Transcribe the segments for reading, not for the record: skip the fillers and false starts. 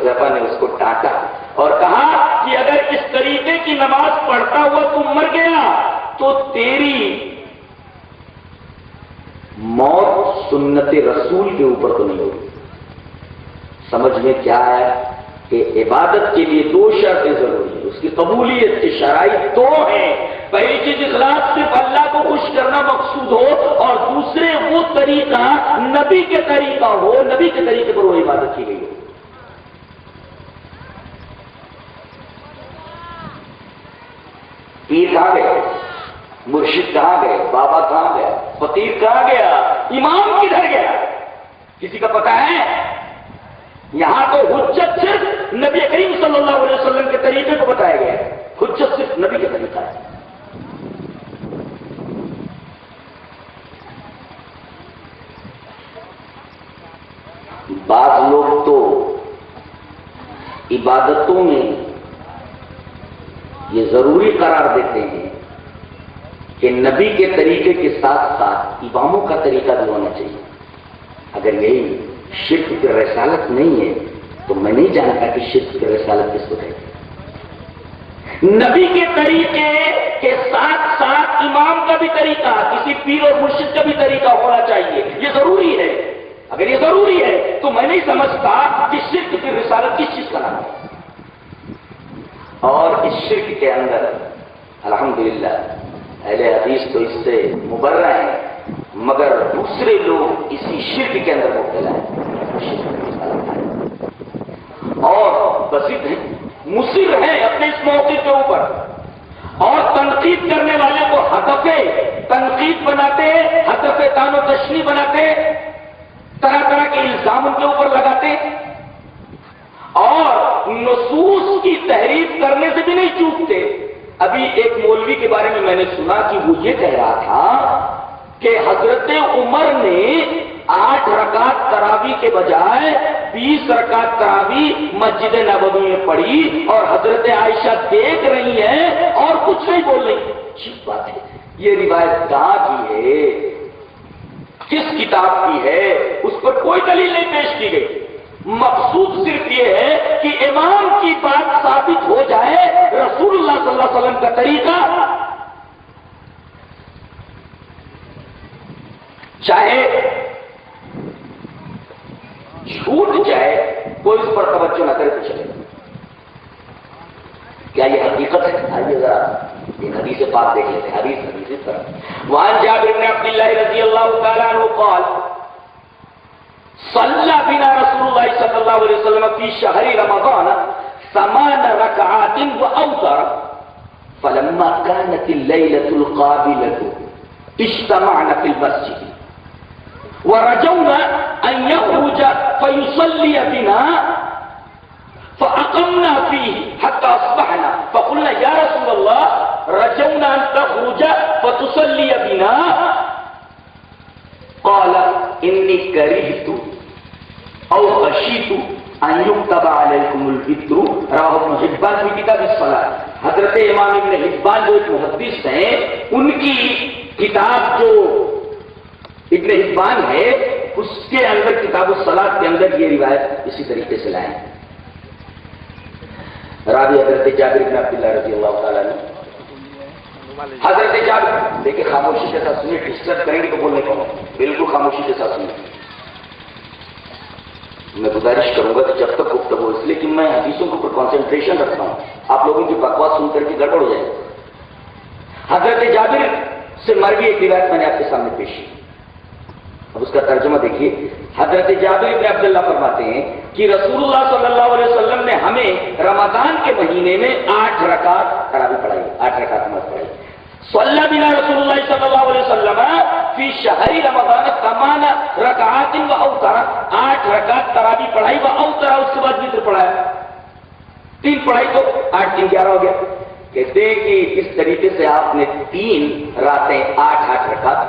حذیفہ نے اس کو ڈانٹا اور کہا کہ اگر اس طریقے کی نماز پڑھتا ہوا تم مر گیا تو تیری موت سنت رسول کے اوپر تو نہیں ہوگی۔ سمجھ میں کیا ہے کہ عبادت کے لیے دو شرطیں ضروری ہیں، اس کی قبولیت کی شرائط دو ہیں۔ پہلی چیز اخلاص، صرف اللہ کو خوش کرنا مقصود ہو، اور دوسرے وہ طریقہ نبی کے طریقہ ہو، نبی کے طریقے پر وہ عبادت کی گئی ہو۔ پیر کہاں گئے، مرشد کہاں گئے، بابا کہاں گیا، فقیر کہاں گیا، امام کدھر گیا، کسی کا پتہ ہے؟ یہاں تو حجت صرف نبی کریم صلی اللہ علیہ وسلم کے طریقے کو بتایا گیا ہے، حجت صرف نبی کے طریقہ ہے۔ بعض لوگ تو عبادتوں میں یہ ضروری قرار دیتے ہیں کہ نبی کے طریقے کے ساتھ ساتھ اماموں کا طریقہ بھی ہونا چاہیے۔ اگر یہی شرک کی رسالت نہیں ہے تو میں نہیں جانتا کہ شرک کی رسالت کس کو کہتے ہیں۔ نبی کے طریقے کے ساتھ ساتھ امام کا بھی طریقہ، کسی پیر اور مرشد کا بھی طریقہ ہونا چاہیے، یہ ضروری ہے۔ اگر یہ ضروری ہے تو میں نہیں سمجھتا کہ شرک کی رسالت کس چیز کا نام ہے۔ اور اس شرک کے اندر الحمدللہ اہل حدیث تو اس سے مبرہ ہیں، مگر دوسرے لوگ اسی شرک کے اندر مبتلا ہیں اور بزد ہیں، مصر ہیں اپنے اس موقع کے اوپر، اور تنقید کرنے والے کو ہدف تنقید بناتے ہیں، ہدف طعن و تشنیع بناتے، طرح طرح کے الزام ان کے اوپر لگاتے، اور نصوص کی تحریف کرنے سے بھی نہیں چوکتے۔ ابھی ایک مولوی کے بارے میں میں نے سنا کہ وہ یہ کہہ رہا تھا کہ حضرت عمر نے 8 رکعت تراویح کے بجائے 20 رکعت تراویح مسجد نبوی میں پڑھی، اور حضرت عائشہ دیکھ رہی ہیں اور کچھ نہیں بول رہی۔ عجیب بات ہے، یہ روایت کہاں کی ہے، کس کتاب کی ہے، اس پر کوئی دلیل نہیں پیش کی گئی۔ مقصود صرف یہ ہے کہ امام کی بات ثابت ہو جائے، رسول اللہ صلی اللہ علیہ وسلم کا طریقہ چاہے چھوٹ جائے، کوئی اس پر توجہ نہ کرے تو چلے۔ کیا یہ حقیقت ہے؟ آئیے ذرا ایک حدیث پاک دیکھ لیتے ہیں، حدیث اس طرح وعن جابر بن عبد اللہ رضی اللہ تعالی عنہ قال صلى بنا رسول الله صلى الله عليه وسلم في شهر رمضان 8 ركعات وأوتر فلما كانت الليلة القابلة اجتمعنا في المسجد ورجونا أن يخرج فيصلي بنا فأقمنا فيه حتى أصبحنا فقلنا يا رسول الله رجونا أن تخرج فتصلي بنا قال إني كرهت أو خشيت أن يكتب عليكم الفطر رواه ابن حبان في كتاب الصلاة۔ حضرت امام ابن حبان جو ایک محدث ہیں، ان کی کتاب جو ابن حبان ہے اس کے اندر کتاب الصلاة کے اندر یہ روایت اسی طریقے سے لائیں۔ راوی حضرت جابر بن عبداللہ رضی اللہ تعالیٰ عنہ۔ حضرت جابر دیکھیں، خاموشی کے ساتھ سنیں، ڈسٹرب کریں گے تو بولنے کو بالکل خاموشی کے ساتھ سنیں۔ میں گزارش کروں گا کہ جب تک گفتگو، اس لیے کہ میں حدیثوں کے اوپر کانسنٹریشن رکھتا ہوں، آپ لوگوں کی بکواس سن کر کے گڑبڑ ہو جائے۔ حضرت جابر سے مروی ایک روایت میں نے آپ کے سامنے پیش کی، اب اس کا ترجمہ دیکھیے۔ حضرت جابر بن عبداللہ فرماتے ہیں کہ رسول اللہ صلی اللہ علیہ وسلم نے ہمیں رمضان کے مہینے میں 8 رکعت تراویح پڑھائی، 8 رکعت نماز پڑھائی۔ صلی بنا رسول اللہ صلی اللہ علیہ وسلم فی شہر رمضان 8 رکعات و اوتر، 8 رکعت تراویح پڑھائی، و اوتر اس کے بعد وتر پڑھایا، 3 پڑھائی تو 8 3 11 ہو گیا۔ کہتے ہیں کہ اس طریقے سے آپ نے 3 راتیں 8 رکعت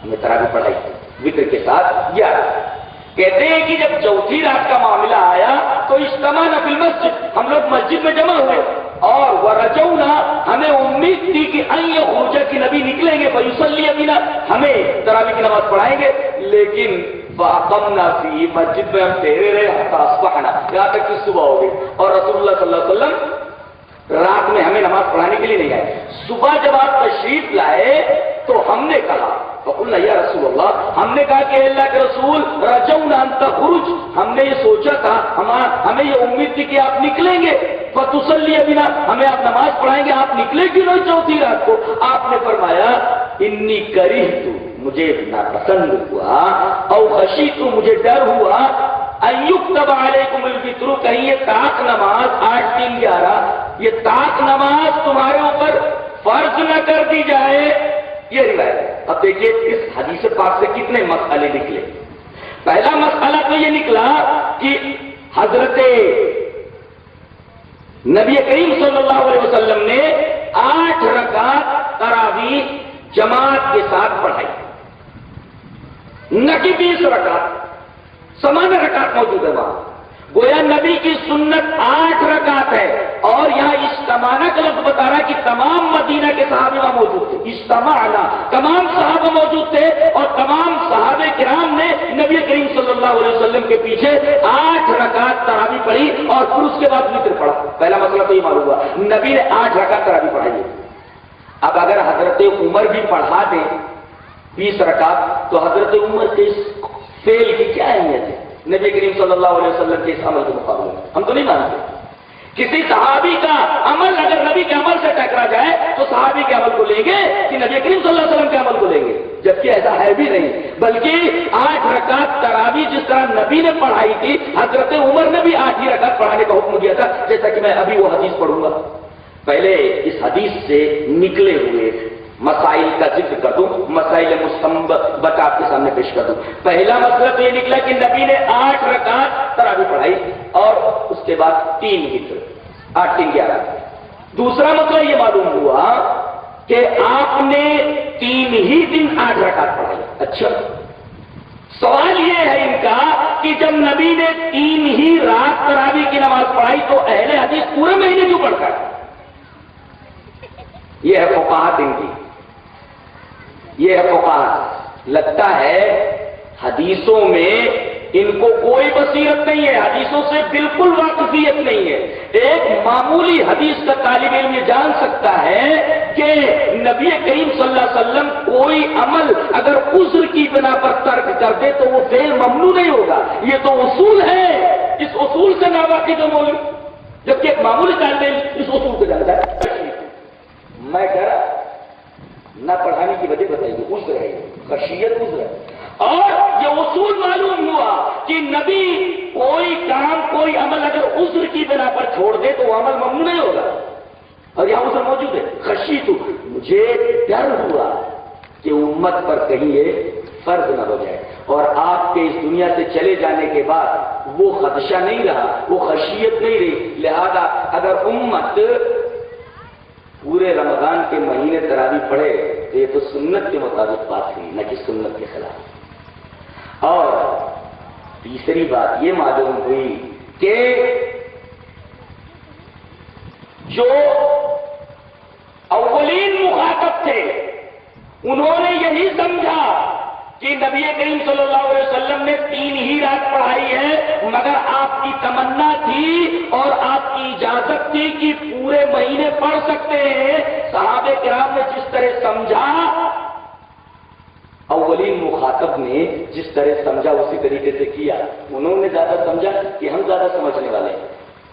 ہمیں تراویح پڑھائی وتر کے ساتھ 11۔ کہتے ہیں کہ جب چوتھی رات کا معاملہ آیا تو اجتمعنا فی المسجد، ہم لوگ مسجد میں جمع ہوئے، اور ورجونا ہمیں امید تھی کہ ان یخرج کہ نبی نکلیں گے فیصلی بنا، ہمیں تراویح کی نماز پڑھائیں گے، لیکن فاقمنا فی، مسجد میں ہم ٹھہرے رہے حتی اصبحنا، یہاں تک کہ صبح ہو گئی، اور رسول اللہ صلی اللہ علیہ وسلم رات میں ہمیں نماز پڑھانے کے لیے نہیں آئے۔ صبح جب آپ تشریف لائے تو ہم نے کہا فقلنا یا رسول اللہ، ہم نے کہا کہ اللہ کے رسول رجونا ان تخرج، ہم نے یہ سوچا تھا، ہمیں یہ امید تھی کہ آپ نکلیں گے، فتصلی بنا، ہمیں آپ نماز پڑھائیں گے، آپ نکلے کیوں نہیں چوتھی رات کو؟ آپ نے فرمایا انی کرہت، مجھے ناپسند ہوا، او خشیت، مجھے ڈر ہوا، ان یکتب علیکم الفطر، کہیں یہ طاق نماز 8-3-11، یہ طاق نماز تمہارے اوپر فرض نہ کر دی جائے، یہ روایت ہے۔ اب دیکھیے اس حدیث پاک سے کتنے مسئلے نکلے۔ پہلا مسئلہ تو یہ نکلا کہ حضرت نبی کریم صلی اللہ علیہ وسلم نے 8 رکعت تراویح جماعت کے ساتھ پڑھائی، نہ کہ 20 رکعت، سمان رکعت موجود ہے وہاں۔ گویا نبی کی سنت 8 رکعت ہے، اور یہاں اجتماعنا کا لفظ بتا رہا ہے کہ تمام مدینہ کے صحابہ وہاں موجود تھے، اجتماعنا، تمام صحابہ موجود تھے، اور تمام صحابہ کرام نے نبی کریم صلی اللہ علیہ وسلم کے پیچھے 8 رکعت تراویح پڑھی، اور پھر اس کے بعد وتر پڑھا۔ پہلا مسئلہ تو یہ معلوم ہوا، نبی نے 8 رکعت تراویح پڑھائی ہے۔ اب اگر حضرت عمر بھی پڑھا دیں 20 رکعت، تو حضرت عمر کے اس فعل کی کیا اہمیت ہے نبی کریم صلی اللہ علیہ وسلم کے اس عمل کے مقابلے میں؟ ہم تو نہیں مانتے۔ کسی صحابی کا عمل اگر نبی کے عمل سے ٹکرا جائے تو صحابی کے عمل کو لیں گے کہ نبی کریم صلی اللہ علیہ وسلم کے عمل کو لیں گے، جبکہ ایسا ہے بھی نہیں، بلکہ 8 رکعت تراویح جس طرح نبی نے پڑھائی تھی، حضرت عمر نے بھی 8 ہی رکعت پڑھانے کا حکم دیا تھا، جیسا کہ میں ابھی وہ حدیث پڑھوں گا۔ پہلے اس حدیث سے نکلے ہوئے مسائل کا ذکر کر دوں، مسائل مستنبط آپ کے سامنے پیش کر دوں۔ پہلا مسئلہ تو یہ نکلا کہ نبی نے 8 رکعت تراویح پڑھائی، اور اس کے بعد 3 وتر، 8-3-11۔ دوسرا مسئلہ یہ معلوم ہوا کہ آپ نے 3 ہی دن 8 رکعت پڑھائی۔ اچھا، سوال یہ ہے ان کا کہ جب نبی نے 3 ہی رات تراویح کی نماز پڑھائی تو اہل حدیث پورے مہینے کیوں پڑھتا ہے؟ یہ ہے فقاہت ان کی، یہ ہے فقاہت۔ لگتا ہے حدیثوں میں ان کو کوئی بصیرت نہیں ہے، حدیثوں سے بالکل واقفیت نہیں ہے۔ ایک معمولی حدیث کا طالب علم یہ جان سکتا ہے کہ نبی کریم صلی اللہ علیہ وسلم کوئی عمل اگر عذر کی بنا پر ترک کر دے تو وہ فعل ممنوع نہیں ہوگا، یہ تو اصول ہے، اس اصول سے ناواقف مولوی، جبکہ ایک معمولی طالب علم اس اصول کو جانتا ہے۔ میں کہہ رہا نہ پڑھانے کی وجہ بتائیے، عذر ہے، خشیت عذر ہے، اور یہ اصول معلوم ہوا کہ نبی کوئی کام کوئی عمل اگر عذر کی بنا پر چھوڑ دے تو وہ عمل ممنوع نہیں ہوگا، اور یہاں عذر موجود ہے۔ خشیت، مجھے ڈر ہوا کہ امت پر کہیں یہ فرض نہ ہو جائے، اور آپ کے اس دنیا سے چلے جانے کے بعد وہ خدشہ نہیں رہا، وہ خشیت نہیں رہی، لہذا اگر امت پورے رمضان کے مہینے تراویح پڑھے تو یہ تو سنت کے مطابق بات ہوئی، نہ کہ سنت کے خلاف۔ اور تیسری بات یہ معلوم ہوئی کہ جو اولین مخاطب تھے انہوں نے یہی سمجھا کہ نبی کریم صلی اللہ علیہ وسلم نے 3 ہی رات پڑھائی ہے، مگر آپ کی تمنا تھی اور آپ کی اجازت تھی کہ پورے مہینے پڑھ سکتے ہیں۔ صحابہ کرام نے جس طرح سمجھا، اولین مخاطب نے جس طرح سمجھا اسی طریقے سے کیا۔ انہوں نے زیادہ سمجھا کہ ہم زیادہ سمجھنے والے ہیں،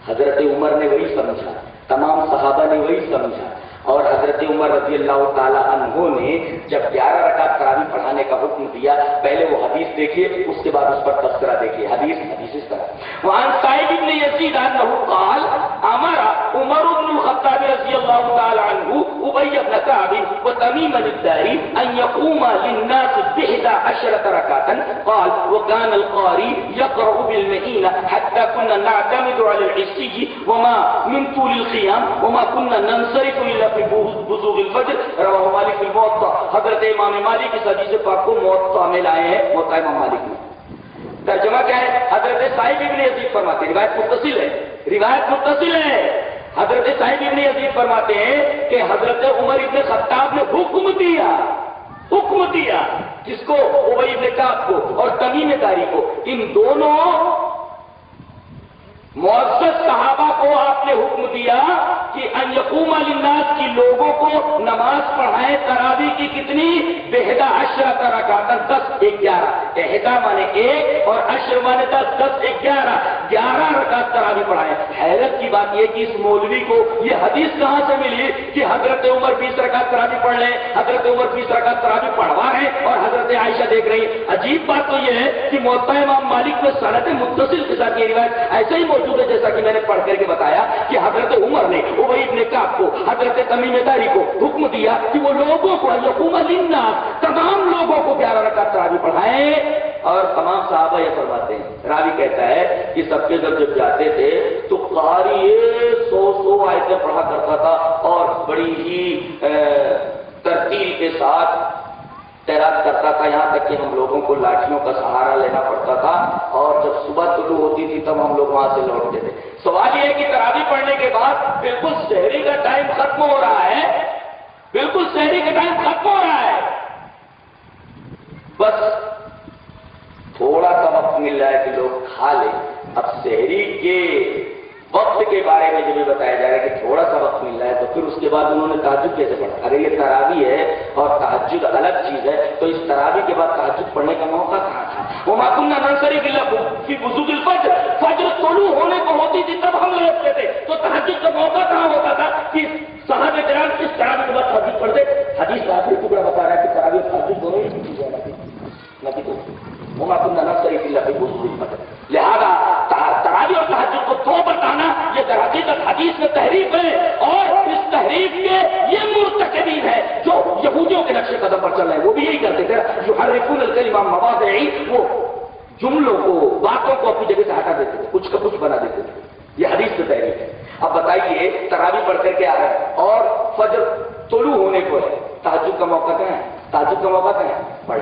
حضرت عمر نے وہی سمجھا، تمام صحابہ نے وہی سمجھا، اور حضرت عمر رضی اللہ تعالی عنہ نے جب 11 رکعت تراویح پڑھانے کا حکم دیا، پہلے وہ حدیث دیکھیے، اس کے بعد اس پر تذکرہ دیکھیے۔ حدیث اس طرح، وعن سعید بن یزید انہ قال امر عمر بن الخطاب رضی اللہ تعالی عنہ ابی بن کعب وتمیم الداری ان يقوم للناس ب11 ركعة، قال وكان القارئ يقرأ بالمئين حتى كنا نعتمد على العشي وما من طول القيام وما كنا ننصرف الا في بزوغ الفجر، رواه مالک فی الموطأ۔ حضرت امام مالک اس حدیث پاک کو موطأ میں لائے ہیں، موطأ امام مالک میں۔ ترجمہ کیا ہے؟ حضرت سعید ابن یزید فرماتے ہیں، روایت متصل ہے، روایت متصل ہے، حضرت سعید ابن یزید فرماتے ہیں کہ حضرت عمر ابن خطاب نے حکم دیا حکم دیا، جس کو ابی بن کعب کو اور تمیم داری کو، ان دونوں معزز صحابہ کو آپ نے حکم دیا کہ ان یقوم للناس کی لوگوں کو نماز پڑھائیں تراویح کی کتنی؟ بہدہ عشرۃ رکعۃ، 10 11، احدہ مانے ایک اور عشر مانے 10، 10 11 رکعت تراویح پڑھائیں۔ حیرت کی بات یہ کہ اس مولوی کو یہ حدیث کہاں سے ملی کہ حضرت عمر 20 رکعت تراویح پڑھ لیں؟ حضرت عمر 20 رکعت تراویح پڑھوا رہے ہیں اور حضرت عائشہ دیکھ رہی ہیں۔ عجیب بات تو یہ ہے کہ موطا امام مالک میں سند متصل کے ساتھ یہ روایت ایسے ہی موجود ہے جیسا کہ میں نے پڑھ کر کے بتایا کہ حضرت عمر نے ابی بن کعب کو، حضرت تمیم داری کو حکم دیا کہ وہ لوگوں کو یقوم للناس، تمام لوگوں کو 11 رکعت تراویح پڑھائیں، اور تمام صحابہ یہ فرماتے ہیں۔ راوی کہتا ہے کہ سب کے جب جاتے تھے تو قاری 100 آیتیں پڑھا کرتا تھا اور بڑی ہی ترتیل کے ساتھ تیراک کرتا تھا، یہاں تک کہ ہم لوگوں کو لاٹھیوں کا سہارا لینا پڑتا تھا، اور جب صبح طلوع ہوتی تھی تب ہم لوگ وہاں سے لوٹتے تھے۔ سوال یہ ہے کہ تراویح پڑھنے کے بعد بالکل سحری کا ٹائم ختم ہو رہا ہے، بالکل سحری کا ٹائم ختم ہو رہا ہے، بس تھوڑا سا وقت مل رہا ہے کہ لوگ کھا لیں۔ اب سحری کے وقت کے بارے میں جب یہ بتایا جا رہا ہے کہ تھوڑا سا وقت مل رہا ہے، تو پھر اس کے بعد انہوں نے تہجد کیسے پڑھا؟ اگر یہ تراویح ہے اور تہجد الگ چیز ہے تو اس تراویح کے بعد تہجد پڑھنے کا موقع کہاں تھا؟ وما كنا ننصرف الا في بزوغ الفجر، فجر طلوع ہونے کو ہوتی تھی تب ہم لوٹتے تھے، تو تہجد کا موقع کہاں ہوتا تھا کہ صحابہ کرام اس تراویح کے بعد تہجد پڑھتے؟ حدیث کا آخری ٹکڑا بتا رہا ہے کہ تراویح اور تہجد دونوں ہی چیزیں ہیں، وما كنا ننصرف الا في بزوغ الفجر۔ لہذا تراویح اور تہجد کو دو بتانا یہ در حقیقت حدیث میں تحریف ہے، اور اس تحریف کے یہ مرتکبین ہے جو یہودیوں کے نقش قدم پر چل رہے ہیں، وہ بھی یہی کرتے تھے، یحرفون الکلم عن مواضعہ، وہ جملوں کو، باتوں کو اپنی جگہ سے ہٹا دیتے تھے، کچھ کا کچھ بنا دیتے تھے، یہ حدیث میں تحریف ہے۔ اب بتائیے تراویح پڑھ کر کے آ رہے ہیں اور فجر طلوع ہونے کو ہے، تہجد کا موقع کہاں ہے؟ تہجد کا موقع کہاں ہے؟ پڑھ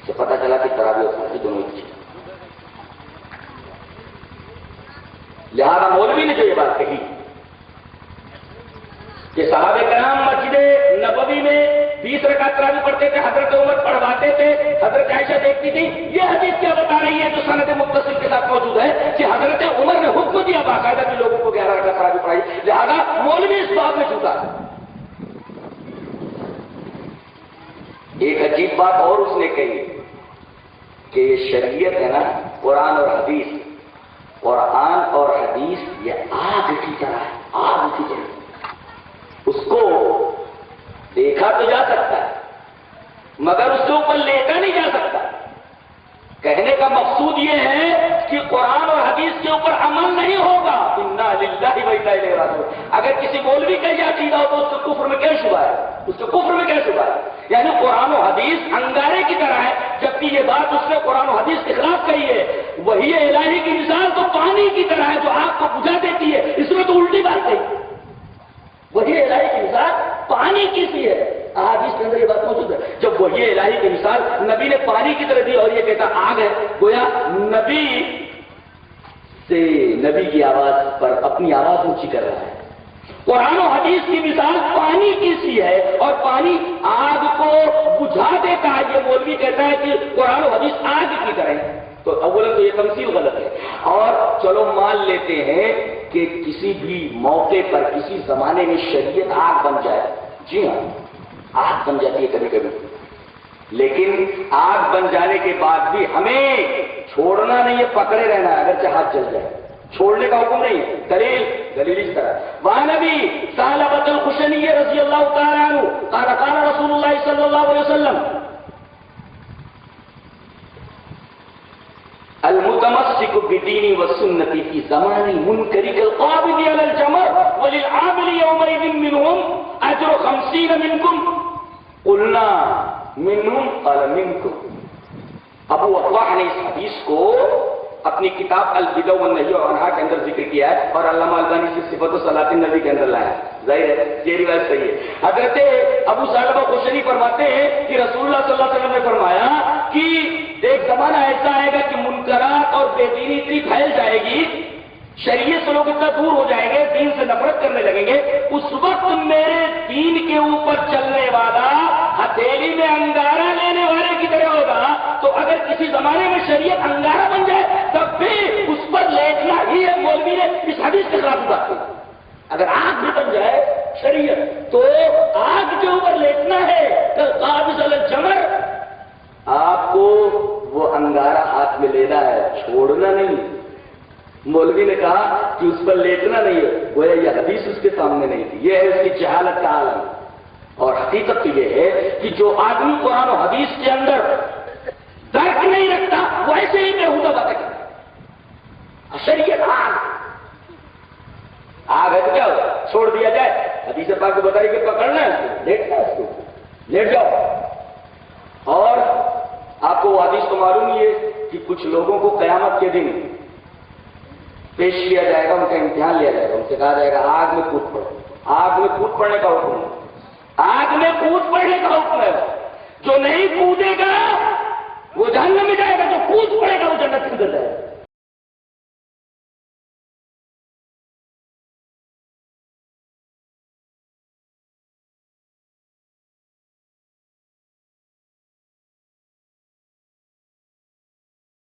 سے پتہ چلا کہ تراویح اور تہجد دونوں ہی چیز۔ لہذا مولوی نے جو یہ بات کہی کہ صحابہ کرام مسجد نبوی میں 20 رکعت تراویح پڑھتے تھے، حضرت عمر پڑھواتے تھے، حضرت عائشہ دیکھتی تھی، یہ حدیث کیا بتا رہی ہے جو سند متصل کے ساتھ موجود ہے کہ حضرت عمر نے حکم دیا باقاعدہ کہ لوگوں کو 11 رکعت تراویح پڑھائی، لہذا مولوی اس بات میں جھوٹا ہے۔ ایک عجیب بات اور اس نے کہی کہ یہ شریعت ہے نا، قرآن اور حدیث، قرآن اور حدیث یہ آگ کی طرح ہے، آگ کی طرح، اس کو دیکھا تو جا سکتا ہے مگر اس کے اوپر لیٹا نہیں جا سکتا۔ کہنے کا مقصود یہ ہے کہ قرآن اور حدیث کے اوپر عمل نہیں ہوگا، انا للہ و انا الیہ راجعون۔ اگر کسی مولوی کا یہ عقیدہ ہو تو اس کے کفر میں کیا شبہ ہے؟ اس کے کفر میں کیا شبہ ہے؟ یعنی قرآن و حدیث انگارے کی طرح ہے، جبکہ یہ بات اس نے قرآن و حدیث کے خلاف کہی ہے۔ وہی الہی کی مثال تو پانی کی طرح ہے جو آگ کو بجھا دیتی ہے، اس میں تو الٹی بات کہی۔ وہی الہی کی مثال پانی کی سی ہے، حدیث کے اندر یہ بات موجود ہے۔ جب وہی الہی کی مثال نبی نے پانی کی طرح دی اور یہ کہتا آگ ہے، گویا نبی سے نبی کی آواز پر اپنی آواز اونچی کر رہا ہے۔ قرآن و حدیث کی مثال پانی کی سی ہے اور پانی آگ کو بجھا دیتا ہے۔ یہ مولوی کہتا ہے کہ قرآن و حدیث آگ کی طرح ہے، تو اولا تو یہ تمثیل غلط ہے۔ اور چلو مان لیتے ہیں کہ کسی بھی موقع پر کسی زمانے میں شریعت آگ بن جائے، جی ہاں آگ بن جاتی ہے کبھی کبھی، لیکن آگ بن جانے کے بعد بھی ہمیں چھوڑنا نہیں ہے، پکڑے رہنا ہے، اگرچہ ہاتھ جل جائے، چھوڑنے کا حکم نہیں ہے۔ دلیل اس طرح وہاں نبی ثعلبۃ الخشنی رضی اللہ تعالی عنہ قال قال رسول اللہ صلی اللہ علیہ وسلم المتمسك بديني وسنتي في زمان المنكر كالقابض على الجمر وللعامل يومئذ منهم اجر 50 منكم قلنا منهم قال منكم۔ ابو وقاح نے اس حدیث کو اپنی کتاب البدع والنہی عنہا کے اندر ذکر کیا ہے اور علامہ البانی سے صفت صلاۃ النبی کے اندر لایا ہے۔ ظاہر ہے یہ روایت صحیح ہے۔ حضرت ابو ثعلبہ خشنی فرماتے ہیں کہ رسول اللہ صلی اللہ علیہ وسلم نے فرمایا کہ ایک زمانہ ایسا آئے گا کہ منکرات اور بے دینی اتنی پھیل جائے گی، شریعت سے لوگ اتنا دور ہو جائیں گے، دین سے نفرت کرنے لگیں گے، اس وقت میرے دین کے اوپر چلنے والا ہتھیلی میں انگارہ لینے والے کی طرح ہوگا۔ تو اگر کسی زمانے میں شریعت انگارہ بن جائے تب بھی اس پر لیٹنا ہی ہے۔ مولوی نے اس حدیث کے خلاف بات کی، اگر آگ بھی بن جائے شریعت تو آگ کے اوپر لیٹنا ہے۔ قابض الجمر، آپ کو وہ انگارہ ہاتھ میں لینا ہے، چھوڑنا نہیں۔ مولوی نے کہا کہ اس پر لیٹنا نہیں ہے، گویا یہ حدیث اس کے سامنے نہیں تھی، یہ ہے اس کی جہالت کا عالم۔ اور حقیقت تو یہ ہے کہ جو آدمی قرآن و حدیث کے اندر درک نہیں رکھتا وہ ایسے ہی بےہودہ باتیں کرتا ہے۔ شریعت آگ ہے تو کیا ہوگا، چھوڑ دیا جائے؟ حدیث پاک کو بتائی کہ پکڑنا ہے اس کو، لیٹنا ہے اس کو، لیٹ جاؤ۔ اور آپ کو وہ حدیث تو معلوم ہی ہے کہ کچھ لوگوں کو قیامت کے دن پیش کیا جائے گا، ان کا امتحان لیا جائے گا، ان سے کہا جائے گا آگ میں کود پڑو۔ آگ میں کود پڑنے کا حکم ہے، آگ میں کود پڑنے کا حکم ہے۔ جو نہیں کودے گا وہ جہنم میں جائے گا، جو کود پڑے گا وہ جنت کے اندر جائے گا۔